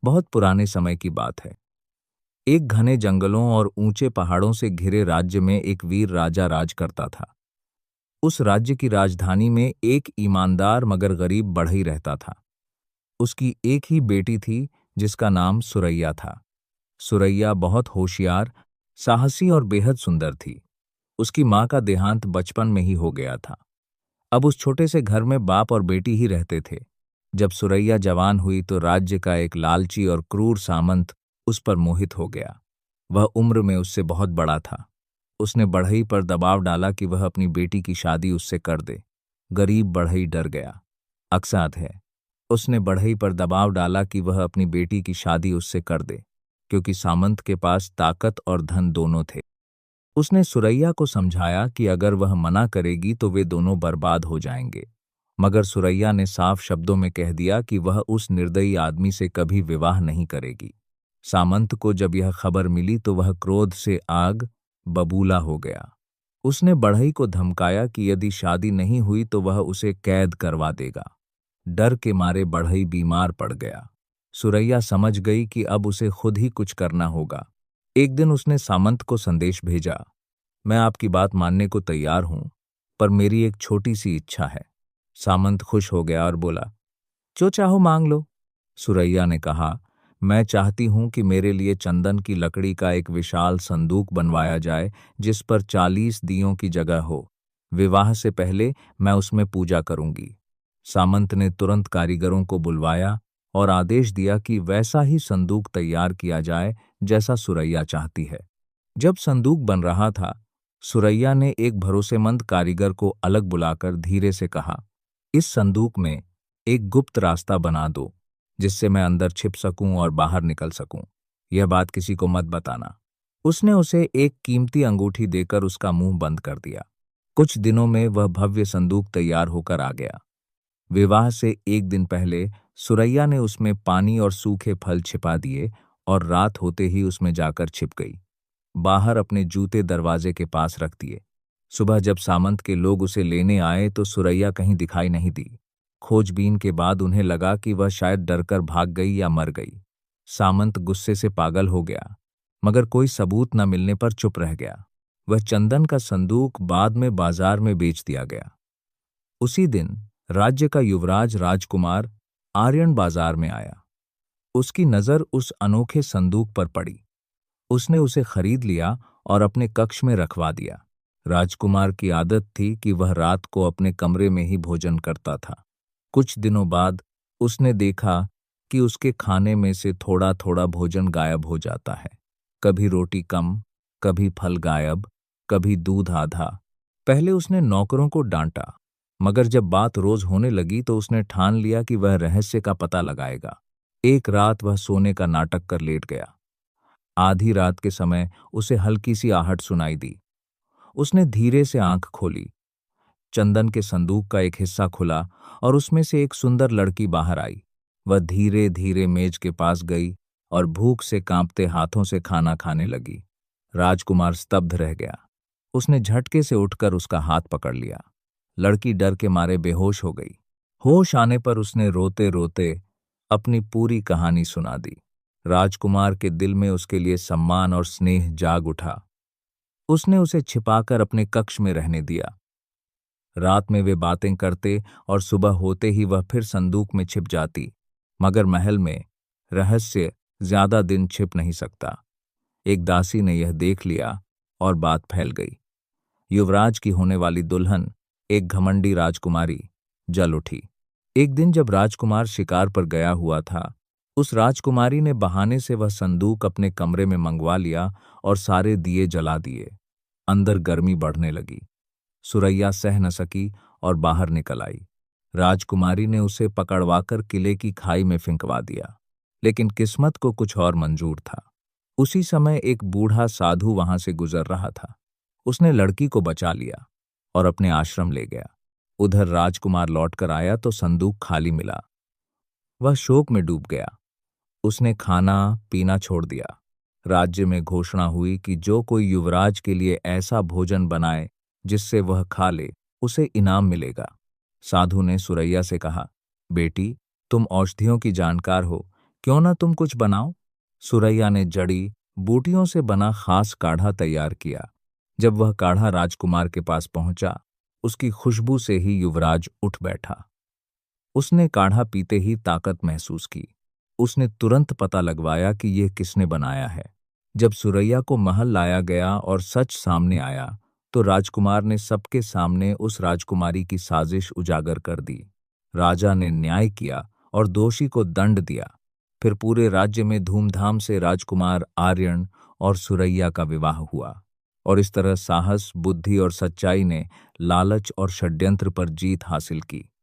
बहुत पुराने समय की बात है। एक घने जंगलों और ऊंचे पहाड़ों से घिरे राज्य में एक वीर राजा राज करता था। उस राज्य की राजधानी में एक ईमानदार मगर गरीब बढ़ई रहता था। उसकी एक ही बेटी थी जिसका नाम सुरैया था। सुरैया बहुत होशियार, साहसी और बेहद सुंदर थी। उसकी माँ का देहांत बचपन में ही हो गया था। अब उस छोटे से घर में बाप और बेटी ही रहते थे। जब सुरैया जवान हुई तो राज्य का एक लालची और क्रूर सामंत उस पर मोहित हो गया। वह उम्र में उससे बहुत बड़ा था। उसने बढ़ई पर दबाव डाला कि वह अपनी बेटी की शादी उससे कर दे। गरीब बढ़ई डर गया। अकसात है, उसने बढ़ई पर दबाव डाला कि वह अपनी बेटी की शादी उससे कर दे, क्योंकि सामंत के पास ताकत और धन दोनों थे। उसने सुरैया को समझाया कि अगर वह मना करेगी तो वे दोनों बर्बाद हो जाएंगे, मगर सुरैया ने साफ शब्दों में कह दिया कि वह उस निर्दयी आदमी से कभी विवाह नहीं करेगी। सामंत को जब यह खबर मिली तो वह क्रोध से आग बबूला हो गया। उसने बढ़ई को धमकाया कि यदि शादी नहीं हुई तो वह उसे कैद करवा देगा। डर के मारे बढ़ई बीमार पड़ गया। सुरैया समझ गई कि अब उसे खुद ही कुछ करना होगा। एक दिन उसने सामंत को संदेश भेजा, मैं आपकी बात मानने को तैयार हूं, पर मेरी एक छोटी सी इच्छा है। सामंत खुश हो गया और बोला, जो चाहो मांग लो। सुरैया ने कहा, मैं चाहती हूं कि मेरे लिए चंदन की लकड़ी का एक विशाल संदूक बनवाया जाए जिस पर 40 दियों की जगह हो। विवाह से पहले मैं उसमें पूजा करूंगी। सामंत ने तुरंत कारीगरों को बुलवाया और आदेश दिया कि वैसा ही संदूक तैयार किया जाए जैसा सुरैया चाहती है। जब संदूक बन रहा था, सुरैया ने एक भरोसेमंद कारीगर को अलग बुलाकर धीरे से कहा, इस संदूक में एक गुप्त रास्ता बना दो जिससे मैं अंदर छिप सकूं और बाहर निकल सकूं। यह बात किसी को मत बताना। उसने उसे एक कीमती अंगूठी देकर उसका मुंह बंद कर दिया। कुछ दिनों में वह भव्य संदूक तैयार होकर आ गया। विवाह से एक दिन पहले सुरैया ने उसमें पानी और सूखे फल छिपा दिए और रात होते ही उसमें जाकर छिप गई। बाहर अपने जूते दरवाजे के पास रख दिए। सुबह जब सामंत के लोग उसे लेने आए तो सुरैया कहीं दिखाई नहीं दी। खोजबीन के बाद उन्हें लगा कि वह शायद डरकर भाग गई या मर गई। सामंत गुस्से से पागल हो गया, मगर कोई सबूत न मिलने पर चुप रह गया। वह चंदन का संदूक बाद में बाजार में बेच दिया गया। उसी दिन राज्य का युवराज राजकुमार आर्यन बाजार में आया। उसकी नजर उस अनोखे संदूक पर पड़ी। उसने उसे खरीद लिया और अपने कक्ष में रखवा दिया। राजकुमार की आदत थी कि वह रात को अपने कमरे में ही भोजन करता था। कुछ दिनों बाद उसने देखा कि उसके खाने में से थोड़ा थोड़ा भोजन गायब हो जाता है। कभी रोटी कम, कभी फल गायब, कभी दूध आधा। पहले उसने नौकरों को डांटा, मगर जब बात रोज होने लगी तो उसने ठान लिया कि वह रहस्य का पता लगाएगा। एक रात वह सोने का नाटक कर लेट गया। आधी रात के समय उसे हल्की सी आहट सुनाई दी। उसने धीरे से आंख खोली। चंदन के संदूक का एक हिस्सा खुला और उसमें से एक सुंदर लड़की बाहर आई। वह धीरे धीरे मेज के पास गई और भूख से कांपते हाथों से खाना खाने लगी। राजकुमार स्तब्ध रह गया। उसने झटके से उठकर उसका हाथ पकड़ लिया। लड़की डर के मारे बेहोश हो गई। होश आने पर उसने रोते रोते अपनी पूरी कहानी सुना दी। राजकुमार के दिल में उसके लिए सम्मान और स्नेह जाग उठा। उसने उसे छिपाकर अपने कक्ष में रहने दिया। रात में वे बातें करते और सुबह होते ही वह फिर संदूक में छिप जाती, मगर महल में रहस्य ज्यादा दिन छिप नहीं सकता। एक दासी ने यह देख लिया और बात फैल गई। युवराज की होने वाली दुल्हन, एक घमंडी राजकुमारी, जल उठी। एक दिन जब राजकुमार शिकार पर गया हुआ था, उस राजकुमारी ने बहाने से वह संदूक अपने कमरे में मंगवा लिया और सारे दिए जला दिए। अंदर गर्मी बढ़ने लगी। सुरैया सह न सकी और बाहर निकल आई। राजकुमारी ने उसे पकड़वाकर किले की खाई में फिंकवा दिया, लेकिन किस्मत को कुछ और मंजूर था। उसी समय एक बूढ़ा साधु वहां से गुजर रहा था। उसने लड़की को बचा लिया और अपने आश्रम ले गया। उधर राजकुमार लौटकर आया तो संदूक खाली मिला। वह शोक में डूब गया। उसने खाना पीना छोड़ दिया। राज्य में घोषणा हुई कि जो कोई युवराज के लिए ऐसा भोजन बनाए जिससे वह खा ले, उसे इनाम मिलेगा। साधु ने सुरैया से कहा, बेटी, तुम औषधियों की जानकार हो, क्यों ना तुम कुछ बनाओ। सुरैया ने जड़ी बूटियों से बना खास काढ़ा तैयार किया। जब वह काढ़ा राजकुमार के पास पहुंचा, उसकी खुशबू से ही युवराज उठ बैठा। उसने काढ़ा पीते ही ताकत महसूस की। उसने तुरंत पता लगवाया कि यह किसने बनाया है। जब सुरैया को महल लाया गया और सच सामने आया, तो राजकुमार ने सबके सामने उस राजकुमारी की साजिश उजागर कर दी। राजा ने न्याय किया और दोषी को दंड दिया। फिर पूरे राज्य में धूमधाम से राजकुमार आर्यन और सुरैया का विवाह हुआ। और इस तरह साहस, बुद्धि और सच्चाई ने लालच और षड्यंत्र पर जीत हासिल की।